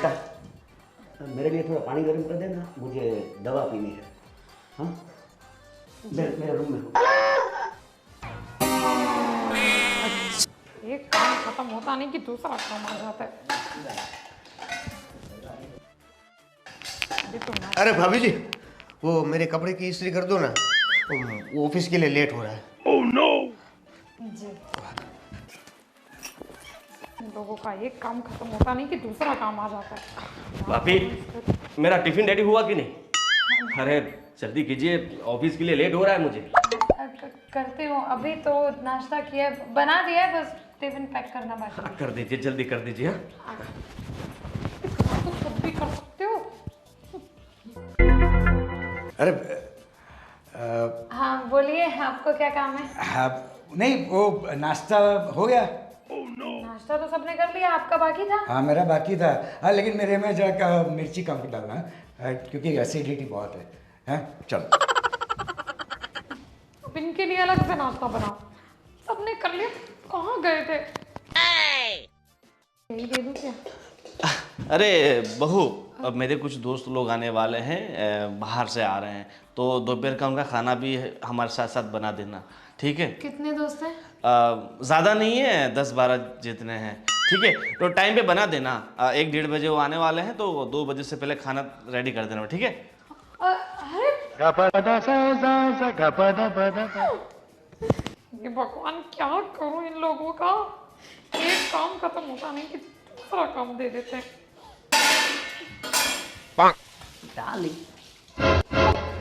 बेटा मेरे लिए थोड़ा पानी गर्म कर देना, मुझे दवा पीनी है। हाँ मेरे रूम में हो। एक काम खत्म होता नहीं कि दूसरा काम आ जाता है। अरे भाभी जी, वो मेरे कपड़े की इस्त्री कर दो ना, वो ऑफिस के लिए लेट हो रहा है। Oh no. जी लोगों का एक काम खत्म होता नहीं कि दूसरा काम आ जाता है। भाभी मेरा टिफिन रेडी हुआ कि नहीं? अरे जल्दी कीजिए, ऑफिस के लिए लेट हो रहा है मुझे। करती हूँ, अभी तो नाश्ता किया है, बना दिया है, बस टिफिन पैक करना बाकी है। कर दीजिए, जल्दी कर दीजिए। तुम खुद भी कर सकते हो। अरे हाँ बोलिए, आपको क्या काम है? हाँ, नहीं वो नाश्ता हो गया। नाश्ता तो सबने कर लिया, आपका बाकी था। हाँ मेरा बाकी था। हाँ लेकिन मेरे में जरा मिर्ची कम डालना, क्योंकि एसिडिटी बहुत है। हाँ चलो। अब इनके लिए अलग से नाश्ता बनाओ, सबने कर लिया। कहाँ गए थे? यही दे दूँ क्या? अरे बहू, अब मेरे कुछ दोस्त लोग आने वाले हैं, बाहर से आ रहे हैं, तो दोपहर का उनका खाना भी हमारे साथ साथ बना देना, ठीक है? कितने दोस्त हैं? ज़्यादा नहीं है, 10-12 जितने हैं, ठीक है? तो टाइम पे बना देना। 1-1:30 बजे वो आने वाले हैं, तो 2 बजे से पहले खाना रेडी कर देना, ठीक है? अरे ये भगवान क्या करूं इन लोगों का, एक काम खत्म होता नहीं कि दूसरा काम दे देते हैं। डार्लिंग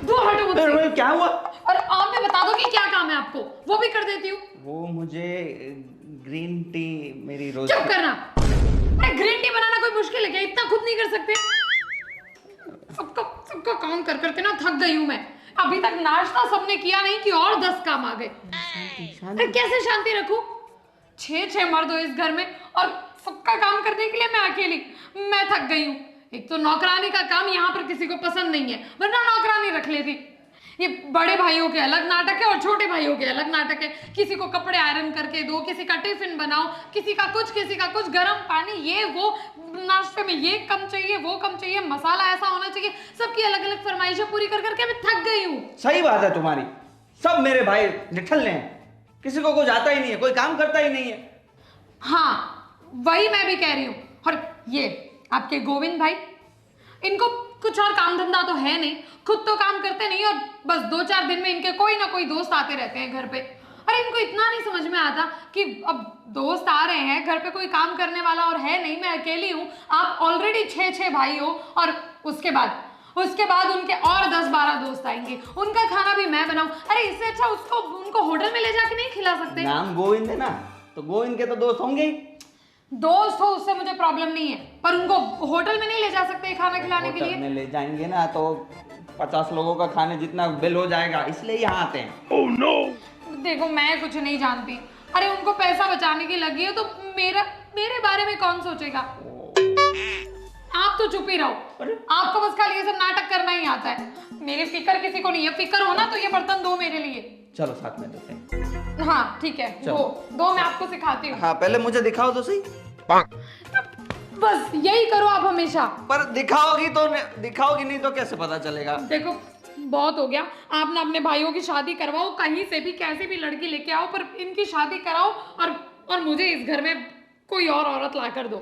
दो हटो मुझसे। क्या हुआ? और आप में बता दो कि क्या काम है आपको, वो भी कर देती हूँ। वो मुझे ग्रीन टी मेरी रोज। चुप करना। अरे ग्रीन टी बनाना कोई मुश्किल है क्या? इतना खुद नहीं कर सकते? सबका काम कर करके ना थक गई हूँ मैं। अभी तक नाश्ता सबने किया नहीं कि और 10 काम आ गए। अरे कैसे शांति रखूं? 6 मर्द हो इस घर में और सबका काम करने के लिए मैं अकेली। मैं थक गई हूँ। एक तो नौकरानी का काम यहाँ पर किसी को पसंद नहीं है, वरना नौकरानी रख लेती। ये बड़े भाइयों के अलग नाटक है और छोटे भाइयों के अलग नाटक है। किसी को कपड़े आयरन करके दो, किसी का टिफिन बनाओ, किसी का कुछ गर्म पानी, ये वो, नाश्ते में ये कम चाहिए, वो कम चाहिए, मसाला ऐसा होना चाहिए। सबकी अलग अलग फरमाइशें पूरी कर करके मैं थक गई हूँ। सही बात है तुम्हारी, सब मेरे भाई निठल्ले हैं, किसी को कुछ आता ही नहीं है, कोई काम करता ही नहीं है। हाँ वही मैं भी कह रही हूँ। और ये आपके गोविंद भाई, इनको कुछ और काम धंधा तो है नहीं, खुद तो काम करते नहीं और बस 2-4 दिन में इनके कोई ना कोई दोस्त आते रहते हैं घर पे। अरे इनको इतना नहीं समझ में आता कि अब दोस्त आ रहे हैं, घर पे कोई काम करने वाला और है नहीं, मैं अकेली हूँ। आप ऑलरेडी 6 भाई हो और उसके बाद उनके और 10-12 दोस्त आएंगे, उनका खाना भी मैं बनाऊं। अरे इससे अच्छा उनको होटल में ले जाके नहीं खिला सकते? नाम गोविंद है ना, तो गोविंद के तो दोस्त होंगे ही। दोस्त हो उससे मुझे प्रॉब्लम नहीं है, पर उनको होटल में नहीं ले जा सकते खाना खिलाने के लिए? होटल में ले जाएंगे ना तो 50 लोगों का खाने जितना बिल हो जाएगा, इसलिए यहाँ आते हैं। Oh no. देखो मैं कुछ नहीं जानती। अरे उनको पैसा बचाने की लगी है तो मेरे बारे में कौन सोचेगा? आप तो चुप ही रहो। आपको बस खाली ये सब नाटक करना ही आता है। मेरी फिक्र किसी को नहीं है। फिक्र हो ना तो ये बर्तन दो मेरे लिए। चलो साथ में धोते हैं। हाँ ठीक है, दो मैं आपको सिखाती हूँ। हाँ पहले मुझे दिखाओ तो सही। बस यही करो आप हमेशा। पर दिखाओगी नहीं तो कैसे पता चलेगा? देखो बहुत हो गया, आप ना अपने भाइयों की शादी करवाओ, कहीं से भी कैसे भी लड़की लेके आओ, पर इनकी शादी कराओ और मुझे इस घर में कोई और औरत ला कर दो।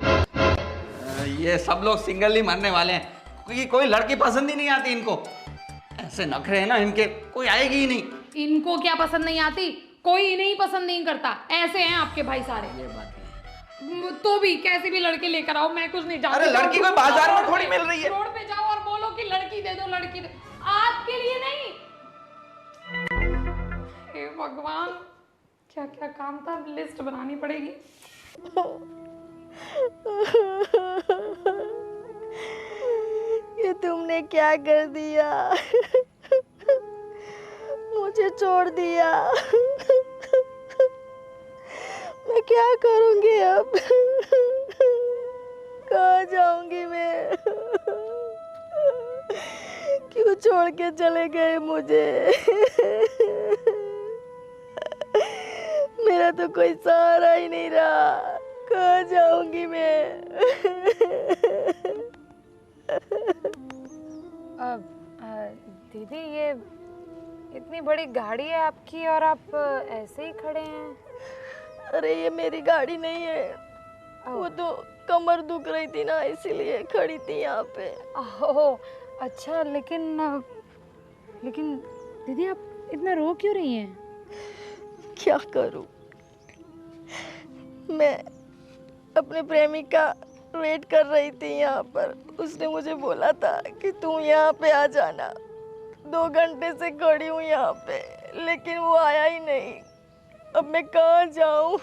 ये सब लोग सिंगल ही मरने वाले हैं, क्योंकि कोई लड़की पसंद ही नहीं आती इनको। ऐसे नखरे हैं ना इनके, कोई आएगी ही नहीं। इनको क्या पसंद नहीं आती? कोई इन्हें पसंद नहीं करता। ऐसे हैं आपके भाई सारे। ये बात है। तो भी कैसे भी लड़के लेकर आओ, मैं कुछ नहीं जानती। अरे लड़की कोई बाजार में थोड़ी मिल रही है। रोड पे जाओ और बोलो कि लड़की दे दो, लड़की दे। आपके लिए नहीं। हे भगवान, क्या क्या काम था, लिस्ट बनानी पड़ेगी। ये तुमने क्या कर दिया? मुझे छोड़ दिया। मैं क्या करूंगी अब? कहाँ जाऊंगी मैं? क्यों छोड़ के चले गए मुझे? मेरा तो कोई सहारा ही नहीं रहा। कहाँ जाऊंगी मैं? दीदी ये इतनी बड़ी गाड़ी है आपकी और आप ऐसे ही खड़े हैं? अरे ये मेरी गाड़ी नहीं है, वो तो कमर दुख रही थी ना इसीलिए खड़ी थी यहाँ पे। ओह अच्छा, लेकिन दीदी आप इतना रो क्यों रही हैं? क्या करूं, मैं अपने प्रेमी का वेट कर रही थी यहाँ पर। उसने मुझे बोला था कि तू यहाँ पे आ जाना। 2 घंटे से खड़ी हूँ यहाँ पे, लेकिन वो आया ही नहीं। अब मैं कहाँ जाऊँ?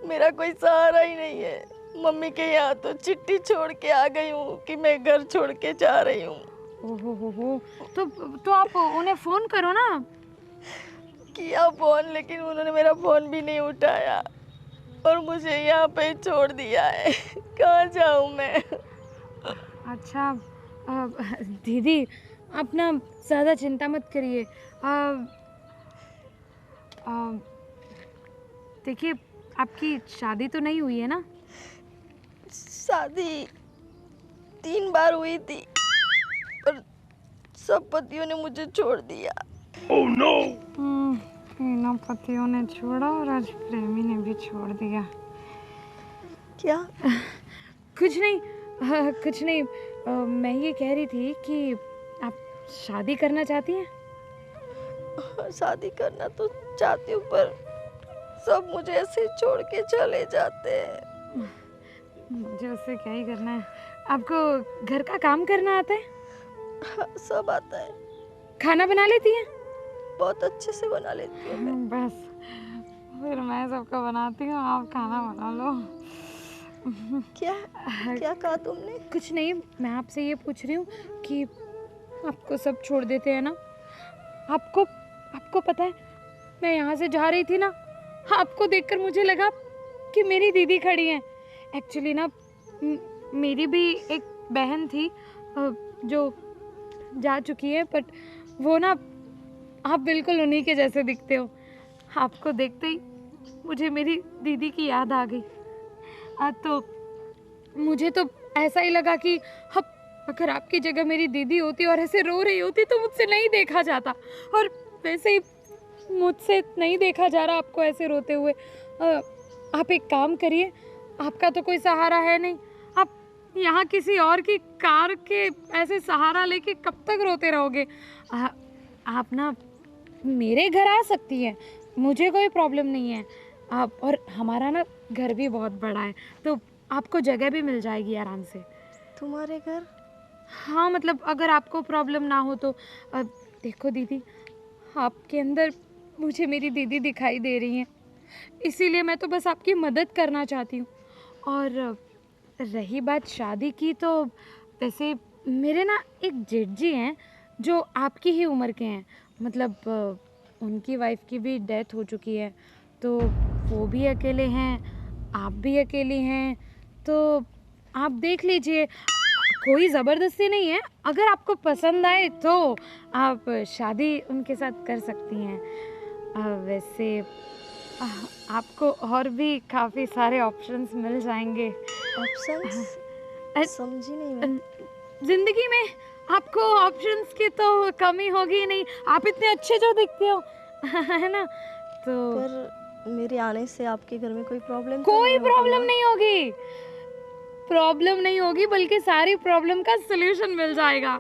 मेरा कोई सहारा ही नहीं है। मम्मी के यहाँ तो चिट्ठी छोड़ के आ गई हूँ कि मैं घर छोड़ के जा रही हूँ। ओहो, तो आप उन्हें फोन करो ना। किया फोन, लेकिन उन्होंने मेरा फोन भी नहीं उठाया और मुझे यहाँ पे छोड़ दिया है। कहाँ जाऊँ मैं? अच्छा दीदी आप ना ज़्यादा चिंता मत करिए। देखिए आपकी शादी तो नहीं हुई है ना? शादी 3 बार हुई थी और सब पतियों ने मुझे छोड़ दिया। तीनों पतियों ने छोड़ा और आज प्रेमी ने भी छोड़ दिया। क्या? कुछ नहीं, मैं ये कह रही थी कि आप शादी करना चाहती हैं? शादी करना तो चाहती हूँ, पर सब मुझे ऐसे छोड़ के चले जाते हैं। मुझे उससे क्या ही करना है। आपको घर का काम करना आता है? हाँ, सब आता है। खाना बना लेती हैं? बहुत अच्छे से बना लेती हूँ मैं। बस फिर मैं सबका बनाती हूँ, आप खाना बना लो। क्या क्या कहा तुमने? कुछ नहीं, मैं आपसे ये पूछ रही हूँ कि आपको सब छोड़ देते हैं ना? आपको पता है मैं यहाँ से जा रही थी ना, आपको देखकर मुझे लगा कि मेरी दीदी खड़ी हैं। एक्चुअली ना मेरी भी एक बहन थी जो जा चुकी है, बट वो ना आप बिल्कुल उन्हीं के जैसे दिखते हो। आपको देखते ही मुझे मेरी दीदी की याद आ गई। तो मुझे तो ऐसा ही लगा कि अगर आपकी जगह मेरी दीदी होती और ऐसे रो रही होती तो मुझसे नहीं देखा जाता, और वैसे ही मुझसे नहीं देखा जा रहा आपको ऐसे रोते हुए। आप एक काम करिए, आपका तो कोई सहारा है नहीं, आप यहाँ किसी और की कार के ऐसे सहारा लेके कब तक रोते रहोगे? आप ना मेरे घर आ सकती हैं, मुझे कोई प्रॉब्लम नहीं है। आप और हमारा ना घर भी बहुत बड़ा है, तो आपको जगह भी मिल जाएगी आराम से। तुम्हारे घर? हाँ मतलब अगर आपको प्रॉब्लम ना हो तो। देखो दीदी, आपके अंदर मुझे मेरी दीदी दिखाई दे रही हैं, इसीलिए मैं तो बस आपकी मदद करना चाहती हूँ। और रही बात शादी की, तो वैसे मेरे ना एक जेठ जी हैं जो आपकी ही उम्र के हैं। मतलब उनकी वाइफ की भी डेथ हो चुकी है, तो वो भी अकेले हैं, आप भी अकेली हैं। तो आप देख लीजिए, कोई ज़बरदस्ती नहीं है, अगर आपको पसंद आए तो आप शादी उनके साथ कर सकती हैं। वैसे आपको और भी काफ़ी सारे ऑप्शंस मिल जाएंगे। ऑप्शंस? समझी नहीं मैं। ज़िंदगी में आपको ऑप्शंस की तो कमी होगी नहीं, आप इतने अच्छे जो दिखते हो है ना? तो पर मेरे आने से आपके घर में कोई प्रॉब्लम? कोई प्रॉब्लम नहीं होगी, प्रॉब्लम नहीं होगी, बल्कि सारी प्रॉब्लम का सलूशन मिल जाएगा।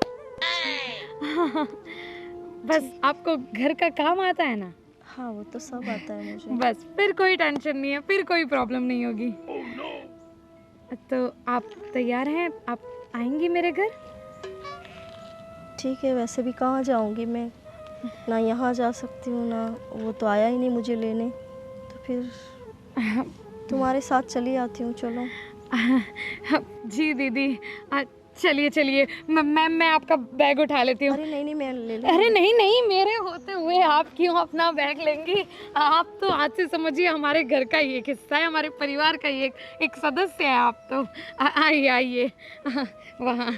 बस आपको घर का काम आता है ना? हाँ वो तो सब आता है मुझे। बस फिर कोई टेंशन नहीं है, फिर कोई प्रॉब्लम नहीं होगी। तो आप तैयार हैं? आप आएंगी मेरे घर? ठीक है, वैसे भी कहाँ जाऊँगी मैं, ना यहाँ जा सकती हूँ ना वो तो आया ही नहीं मुझे लेने, तो फिर तुम्हारे साथ चली आती हूँ। चलो। जी दीदी, चलिए मैं आपका बैग उठा लेती हूँ। अरे नहीं मैं ले लूँ। अरे नहीं, मेरे होते हुए आप क्यों अपना बैग लेंगी? आप तो आज से समझिए हमारे घर का ही एक हिस्सा है, हमारे परिवार का ही एक सदस्य है आप तो। आइए वहाँ।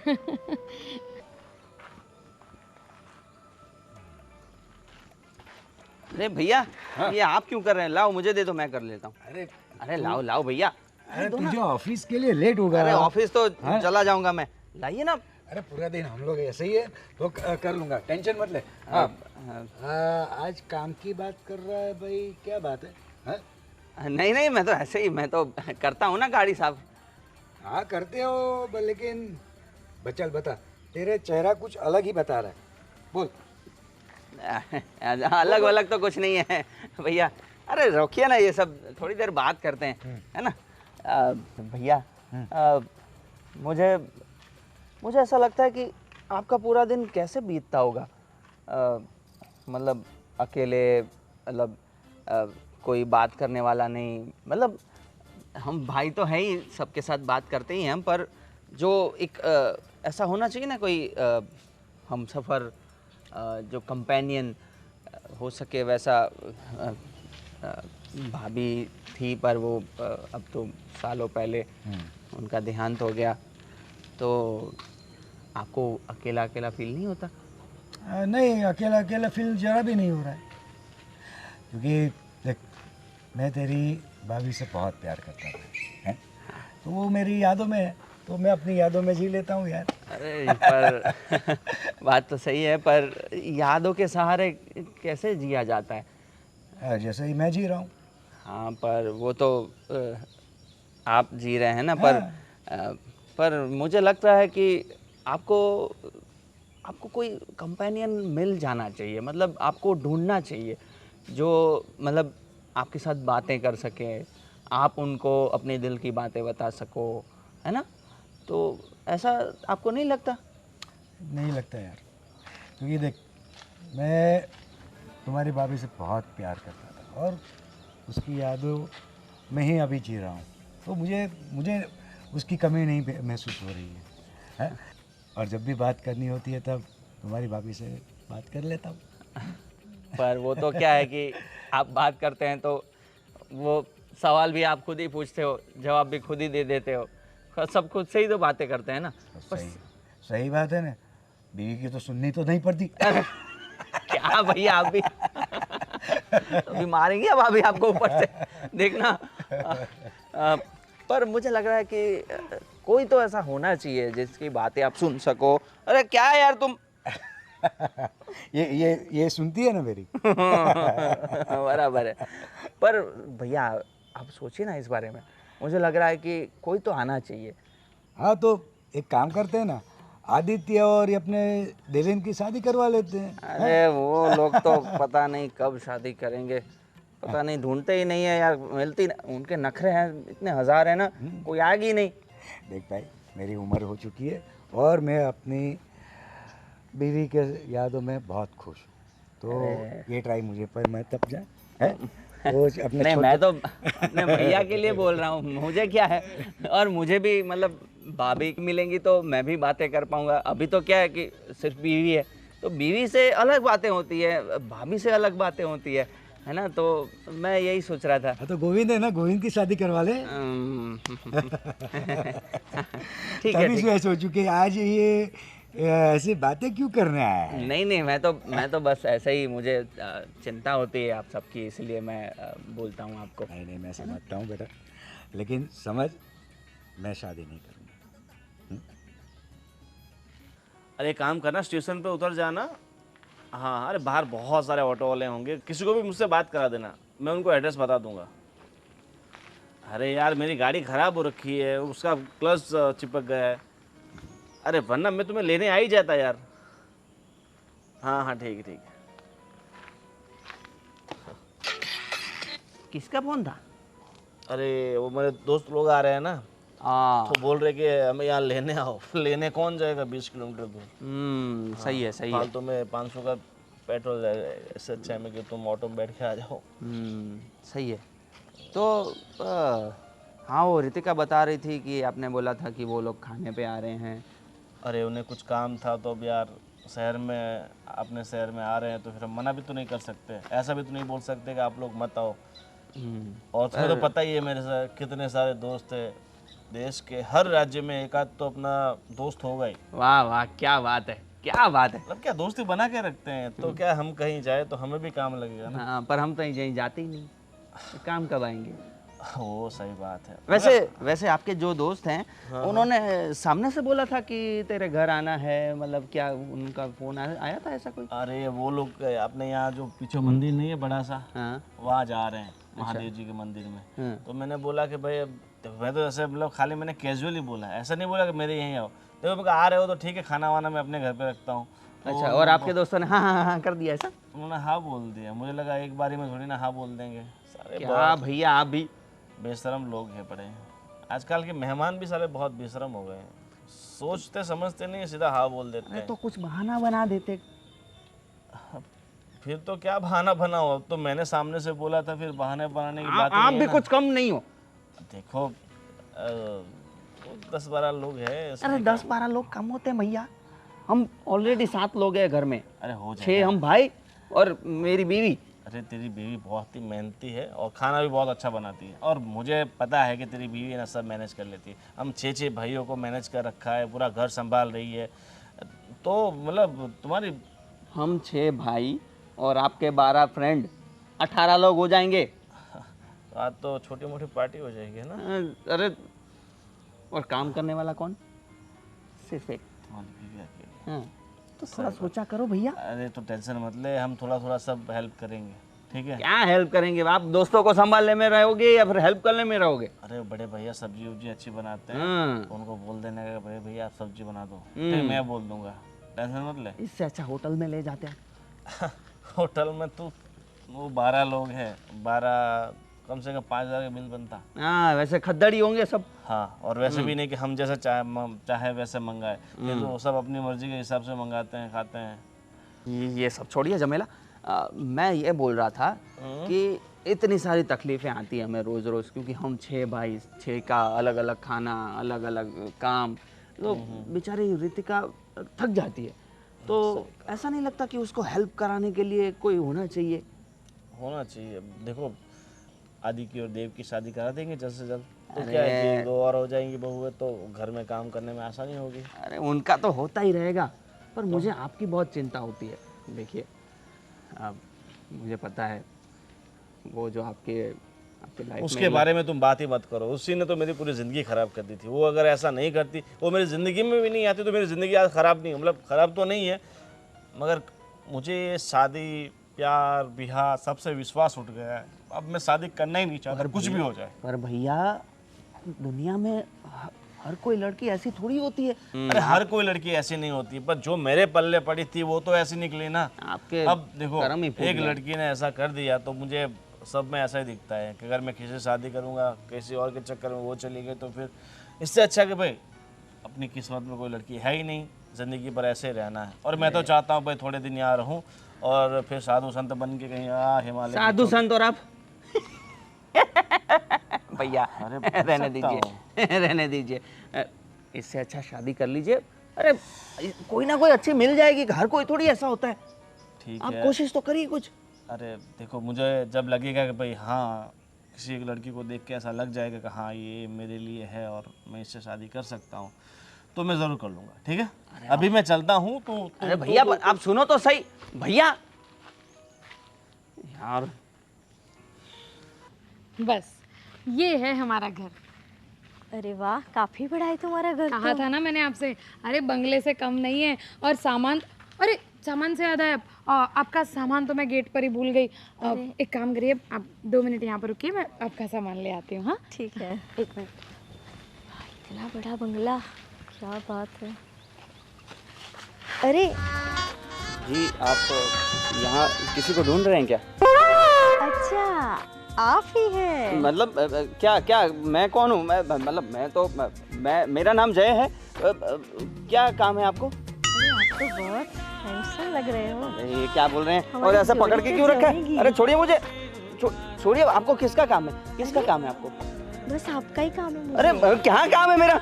अरे भैया, ये आप क्यों कर रहे हैं? लाओ मुझे दे दो, मैं कर लेता हूँ। अरे लाओ भैया। अरे तुझे ऑफिस के लिए लेट हो गया। अरे ऑफिस तो चला जाऊंगा मैं, लाइए ना। अरे पूरा दिन हम लोग ऐसे ही है तो कर लूँगा, टेंशन मत ले। हाँ आज काम की बात कर रहा है भाई, क्या बात है? हाँ नहीं नहीं, मैं तो ऐसे ही, मैं तो करता हूँ ना गाड़ी साहब। हाँ करते हो लेकिन बचल बता, तेरे चेहरा कुछ अलग ही बता रहा है, बोल। अलग अलग तो कुछ नहीं है भैया। अरे रोकिए ना ये सब, थोड़ी देर बात करते हैं, है ना। भैया मुझे ऐसा लगता है कि आपका पूरा दिन कैसे बीतता होगा। मतलब अकेले, मतलब कोई बात करने वाला नहीं। मतलब हम भाई तो हैं ही, सबके साथ बात करते ही हैं हम, पर जो एक ऐसा होना चाहिए ना कोई हम सफ़र, जो कंपेनियन हो सके वैसा। भाभी थी पर वो अब तो सालों पहले उनका देहांत हो गया। तो आपको अकेला अकेला फील नहीं होता? नहीं, अकेला अकेला फील जरा भी नहीं हो रहा है, क्योंकि देख मैं तेरी भाभी से बहुत प्यार करता था, हैं? तो वो मेरी यादों में है, तो मैं अपनी यादों में जी लेता हूँ यार। अरे पर बात तो सही है, पर यादों के सहारे कैसे जिया जाता है? जैसे ही मैं जी रहा हूँ। हाँ पर वो तो आप जी रहे हैं ना, पर मुझे लगता है कि आपको कोई कंपेनियन मिल जाना चाहिए। मतलब आपको ढूंढना चाहिए जो मतलब आपके साथ बातें कर सके, आप उनको अपने दिल की बातें बता सको, है ना। तो ऐसा आपको नहीं लगता? नहीं लगता यार, क्योंकि देख मैं तुम्हारी भाभी से बहुत प्यार करता था और उसकी यादों में ही अभी जी रहा हूँ, तो मुझे उसकी कमी नहीं महसूस हो रही है? और जब भी बात करनी होती है तब तुम्हारी भाभी से बात कर लेता हूँ। पर वो तो क्या है कि आप बात करते हैं तो वो सवाल भी आप खुद ही पूछते हो, जवाब भी खुद ही दे देते हो, सब खुद से ही तो बातें करते हैं ना। सही बात है ना, बीवी की तो सुननी तो नहीं पड़ती। क्या भैया आप भी अभी मारेंगे अब अभी आपको ऊपर से, देखना। पर मुझे लग रहा है कि कोई तो ऐसा होना चाहिए जिसकी बातें आप सुन सको। अरे क्या है यार तुम ये सुनती है ना मेरी। बराबर है। पर भैया आप सोचिए ना इस बारे में, मुझे लग रहा है कि कोई तो आना चाहिए। हाँ तो एक काम करते हैं ना, आदित्य और ये अपने देवेंद्र की शादी करवा लेते हैं। अरे वो लोग तो पता नहीं कब शादी करेंगे, पता नहीं, ढूंढते ही नहीं है यार, मिलती उनके नखरे हैं इतने हजार है ना, कोई आएगी ही नहीं। देख भाई मेरी उम्र हो चुकी है और मैं अपनी बीवी के यादों में बहुत खुश हूँ, तो ये ट्राई मुझे पर मैं तब जाए है तो अपने नहीं मैं तो अपने भैया के लिए बोल रहा हूँ, मुझे क्या है। और मुझे भी मतलब भाभी मिलेंगी तो मैं भी बातें कर पाऊंगा। अभी तो क्या है कि सिर्फ बीवी है, तो बीवी से अलग बातें होती है, भाभी से अलग बातें होती है ना। तो मैं यही सोच रहा था। तो गोविंद है ना, गोविंद की शादी करवा ले। ठीक है, तभी सोचू कि आज ये ऐसी बातें क्यों करने आया है। नहीं मैं तो बस ऐसे ही, मुझे चिंता होती है आप सबकी, इसलिए मैं बोलता हूँ आपको। नहीं मैं समझता हूँ बेटा, लेकिन समझ मैं शादी नहीं करूँगा। अरे काम करना, स्टेशन पे उतर जाना। हाँ अरे बाहर बहुत सारे ऑटो वाले होंगे, किसी को भी मुझसे बात करा देना, मैं उनको एड्रेस बता दूंगा। अरे यार मेरी गाड़ी ख़राब हो रखी है, उसका क्लच चिपक गया है। अरे वरना मैं तुम्हें लेने आ ही जाता यार। हाँ ठीक है। किसका फोन था? अरे वो मेरे दोस्त लोग आ रहे हैं ना, तो बोल रहे कि हमें यहाँ लेने आओ। लेने कौन जाएगा 20 किलोमीटर दूर। सही है सही है। फालतू में 500 का पेट्रोल जाएगा, इससे अच्छा है कि तुम ऑटो में बैठ के आ जाओ। सही है। तो हाँ वो रितिका बता रही थी कि आपने बोला था कि वो लोग खाने पे आ रहे हैं। अरे उन्हें कुछ काम था, तो अब यार शहर में, अपने शहर में आ रहे हैं तो फिर हम मना भी तो नहीं कर सकते, ऐसा भी तो नहीं बोल सकते कि आप लोग मत आओ। और तुम्हें तो पता ही है मेरे साथ कितने सारे दोस्त हैं, देश के हर राज्य में एक आध तो अपना दोस्त होगा ही। वाह वाह क्या बात है, क्या बात है। मतलब क्या दोस्ती बना के रखते हैं, तो क्या हम कहीं जाए तो हमें भी काम लगेगा ना। हाँ पर हम तो कहीं जाते ही नहीं, काम कब आएंगे। वो सही बात है। वैसे आपके जो दोस्त हैं उन्होंने सामने से बोला था कि तेरे घर आना है, मतलब क्या उनका फोन आया था ऐसा कोई? अरे वो लोग अपने यहाँ जो पीछे मंदिर नहीं है बड़ा सा, हाँ। वहाँ जा रहे हैं महादेव जी के मंदिर में। तो मैंने बोला कि भाई मैं तो ऐसे मतलब खाली मैंने कैजुअली बोला, ऐसा नहीं बोला कि मेरे यहीं आओ। देखो मैं आ रहे हो तो ठीक है, खाना वाना मैं अपने घर पे रखता हूँ। अच्छा, और आपके दोस्तों ने हाँ हाँ हाँ कर दिया ऐसा? उन्होंने हाँ बोल दिया, मुझे लगा एक बारी में थोड़ी ना हाँ बोल देंगे। सारे क्या भैया आप भी बेशरम लोग हैं पड़े। आजकल के मेहमान भी सारे बहुत बेशरम हो गए हैं, सोचते समझते नहीं, सीधा हाँ बोल देते हैं। तो कुछ बहाना बना देते। फिर तो क्या बहाना बनाओ, अब तो मैंने सामने से बोला था, फिर बहाने बनाने की बात आप भी कुछ कम नहीं हो। देखो 10-12 लोग हैं। अरे 10-12 लोग कम होते हैं भैया, हम ऑलरेडी 7 लोग हैं घर में। अरे हो जाए 6 हम भाई और मेरी बीवी। अरे तेरी बीवी बहुत ही मेहनती है और खाना भी बहुत अच्छा बनाती है, और मुझे पता है कि तेरी बीवी ना सब मैनेज कर लेती है। हम 6 भाइयों को मैनेज कर रखा है, पूरा घर संभाल रही है, तो मतलब तुम्हारी हम 6 भाई और आपके 12 फ्रेंड, 18 लोग हो जाएंगे। आज तो छोटी मोटी पार्टी हो जाएगी ना। अरे और काम करने वाला कौन? सिर्फ एक। तुम्हारी बीवी अकेली। हाँ, तो थोड़ा सोचा करो भैया। अरे तो टेंशन मत ले, हम थोड़ा थोड़ा सब हेल्प करेंगे, ठीक है? क्या हेल्प करेंगे? आप दोस्तों को संभालने में रहोगे या फिर हेल्प करने में रहोगे? अरे बड़े भैया सब्जी उब्जी अच्छी बनाते हैं, हाँ। तो उनको बोल देने का बड़े भैया आप सब्जी बना दो, फिर मैं बोल दूंगा, टेंशन मत ले। इससे अच्छा होटल में ले जाते हैं। होटल में तो वो 12 लोग हैं, 12 कम से कम 5,000 का बिल बनता। हाँ, वैसे खद्दड़ ही होंगे सब। हाँ, और वैसे भी नहीं कि हम जैसा चाहे वैसे मंगाए, ये तो सब अपनी मर्जी के हिसाब से मंगाते हैं, खाते हैं। ये सब छोड़िए जमेला। मैं ये बोल रहा था कि इतनी सारी तकलीफ़ें आती हैं हमें रोज़ रोज़, क्योंकि हम 6 भाई, 6 का अलग अलग खाना, अलग अलग काम, तो बेचारी रितिका थक जाती है। तो ऐसा नहीं लगता कि उसको हेल्प कराने के लिए कोई होना चाहिए? होना चाहिए। देखो आदि की और देव की शादी करा देंगे जल्द से जल्द, तो क्या है कि 2 और हो जाएंगी बहुएं, तो घर में काम करने में आसानी होगी। अरे उनका तो होता ही रहेगा, पर मुझे आपकी बहुत चिंता होती है। देखिए अब मुझे पता है वो जो आपके लाइफ उसके बारे में तुम बात ही मत करो, उसी ने तो मेरी पूरी ज़िंदगी ख़राब कर दी थी। वो अगर ऐसा नहीं करती, वो मेरी ज़िंदगी में भी नहीं आती, तो मेरी ज़िंदगी आज ख़राब नहीं, मतलब ख़राब तो नहीं है, मगर मुझे शादी प्यार बिहार सबसे विश्वास उठ गया है। अब मैं शादी करना ही नहीं चाहता, कुछ भी हो जाए। पर भैया दुनिया में हर कोई लड़की ऐसी थोड़ी होती है। अरे हर कोई लड़की ऐसी नहीं होती, पर जो मेरे पल्ले पड़ी थी वो तो ऐसी निकली ना। आपके अब देखो कर्म ही फूट एक गए। लड़की ने ऐसा कर दिया, तो मुझे सब में ऐसा ही दिखता है कि अगर मैं किसी से शादी करूंगा, किसी और के चक्कर में वो चली गई, तो फिर इससे अच्छा कि भाई अपनी किस्मत में कोई लड़की है ही नहीं, ज़िंदगी पर ऐसे ही रहना है। और मैं तो चाहता हूँ भाई थोड़े दिन यहाँ रहूँ और फिर साधु संत बन के कहीं हिमालय। साधु संत और आप भैया रहने दीजिए, रहने दीजिए। इससे अच्छा शादी कर लीजिए। अरे कोई ना कोई अच्छी मिल जाएगी, हर कोई थोड़ी ऐसा होता है। ठीक आप है। कोशिश तो करिए कुछ। अरे देखो मुझे जब लगेगा कि भाई हाँ किसी एक लड़की को देख के ऐसा लग जाएगा कि हाँ ये मेरे लिए है और मैं इससे शादी कर सकता हूँ, तो मैं ज़रूर कर लूँगा, ठीक है? अभी मैं चलता हूँ तो अरे भैया आप सुनो तो सही भैया यार। बस ये है हमारा घर। अरे वाह, काफी बड़ा है तुम्हारा घर। कहा था ना मैंने आपसे, अरे बंगले से कम नहीं है। और सामान, अरे सामान से याद है, आपका सामान तो मैं गेट पर ही भूल गई। एक काम करिए, आप 2 मिनट यहाँ पर रुकिए, मैं आपका सामान ले आती हूँ। हाँ ठीक है। 1 मिनट। इतना बड़ा बंगला, क्या बात है। अरे जी आप यहाँ किसी को ढूंढ रहे हैं क्या? अच्छा, आप ही हैं। मतलब क्या क्या मैं कौन हूँ? मैं मतलब मैं मेरा नाम जय है। क्या काम है आपको? अरे आप तो बहुत हैंडसम लग रहे हो। अरे ये क्या बोल रहे हैं? हमारी और ऐसा जोड़ी पकड़ के तो क्यों रखा है? जमेगी। अरे छोड़िए मुझे, छोड़िए। आपको किसका काम है? किसका काम है आपको? बस आपका ही काम है मुझे। अरे क्या काम है मेरा?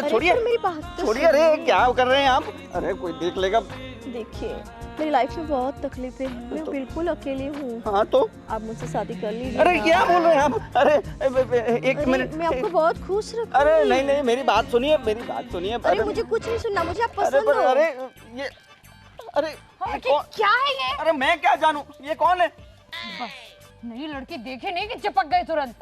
छोड़िए, पर मेरी बात तो छोड़िए। अरे क्या कर रहे हैं आप? अरे कोई देख लेगा। देखिए, मेरी लाइफ में बहुत तकलीफें हैं, मैं बिल्कुल अकेली हूँ। हाँ तो आप मुझसे शादी कर लीजिए। अरे क्या बोल रहे हैं आप? अरे एक अरे, मिनट। मैं आपको बहुत खुश रखूंगी। अरे नहीं, मेरी बात सुनिए, मेरी बात सुनिए। अरे मुझे कुछ नहीं सुनना, मुझे आप अरे पसंद हो। अरे ये अरे ये कौन? क्या है ये? अरे मैं क्या जानूं, ये कौन है? बस नई लड़की देखे नहीं कि चिपक गए तुरंत।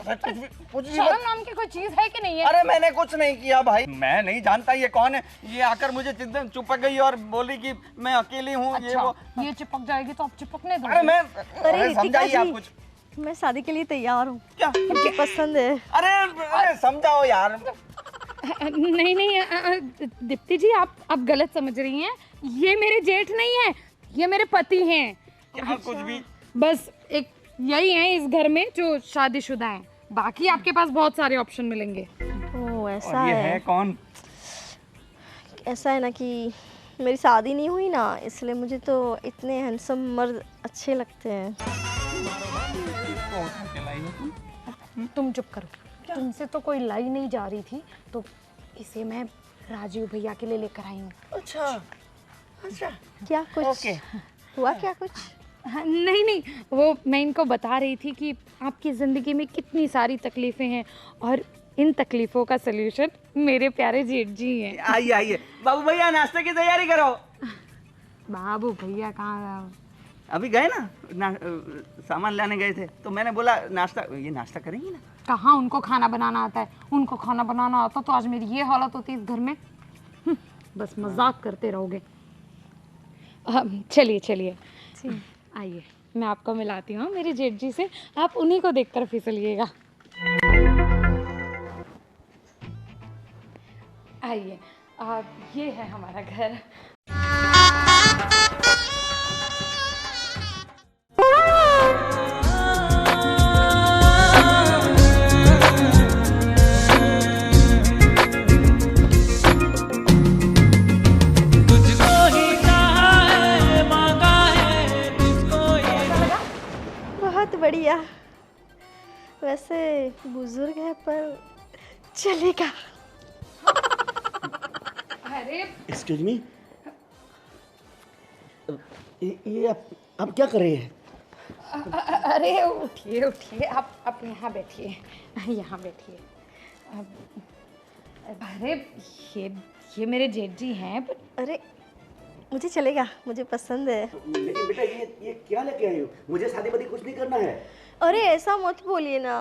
कुछ भी शर्म नाम की कोई चीज है कि नहीं है? अरे मैंने कुछ नहीं किया भाई, मैं नहीं जानता ये कौन है। ये आकर मुझे एकदम चिपक गई और बोली कि मैं अकेली हूँ। ये अच्छा, वो ये चिपक जाएगी तो आप चिपकने दो। अरे मैं अरे रितिका समझाइए आप जी, कुछ। मैं शादी के लिए तैयार हूँ, क्या? मुझे पसंद है। अरे समझाओ यार। नहीं नहीं दीप्ति जी, आप गलत समझ रही हैं। ये मेरे जेठ नहीं है, ये मेरे पति हैं। क्या कुछ भी? बस एक यही है इस घर में जो शादीशुदा हैं। बाकी आपके पास बहुत सारे ऑप्शन मिलेंगे। ओह ऐसा और ये है। है कौन? ऐसा है ना कि मेरी शादी नहीं हुई ना, इसलिए मुझे तो इतने हैंडसम मर्द अच्छे लगते हैं। तुम चुप करो, तुमसे तो कोई लाई नहीं जा रही थी, तो इसे मैं राजीव भैया के लिए लेकर आई हूँ। अच्छा अच्छा, क्या कुछ ओके। हुआ? क्या कुछ? हाँ, नहीं नहीं, वो मैं इनको बता रही थी कि आपकी ज़िंदगी में कितनी सारी तकलीफ़ें हैं और इन तकलीफ़ों का सलूशन मेरे प्यारे जेठ जी हैं। आइए आइए बाबू भैया, नाश्ते की तैयारी करो। बाबू भैया कहाँ? अभी गए ना, सामान लाने गए थे, तो मैंने बोला नाश्ता, ये नाश्ता करेंगी ना? कहाँ उनको खाना बनाना आता है? उनको खाना बनाना आता तो आज मेरी ये हालत होती इस घर में। बस मजाक करते रहोगे। चलिए चलिए, आइए मैं आपको मिलाती हूँ मेरे जेठ जी से। आप उन्हीं को देखकर फिसलिएगा। आइए, ये है हमारा घर। बहुत बढ़िया। वैसे बुजुर्ग है पर चलेगा। अरे एक्सक्यूज मी, ये आप क्या कर रहे हैं? अरे उठिए उठिए, आप यहाँ बैठिए, यहाँ बैठिए। अरे ये मेरे जेठ जी हैं। पर अरे मुझे चलेगा, मुझे पसंद है। लेकिन बेटा ये क्या लेके आई हो? मुझे शादी वादी कुछ नहीं करना है। अरे ऐसा मत बोलिए ना,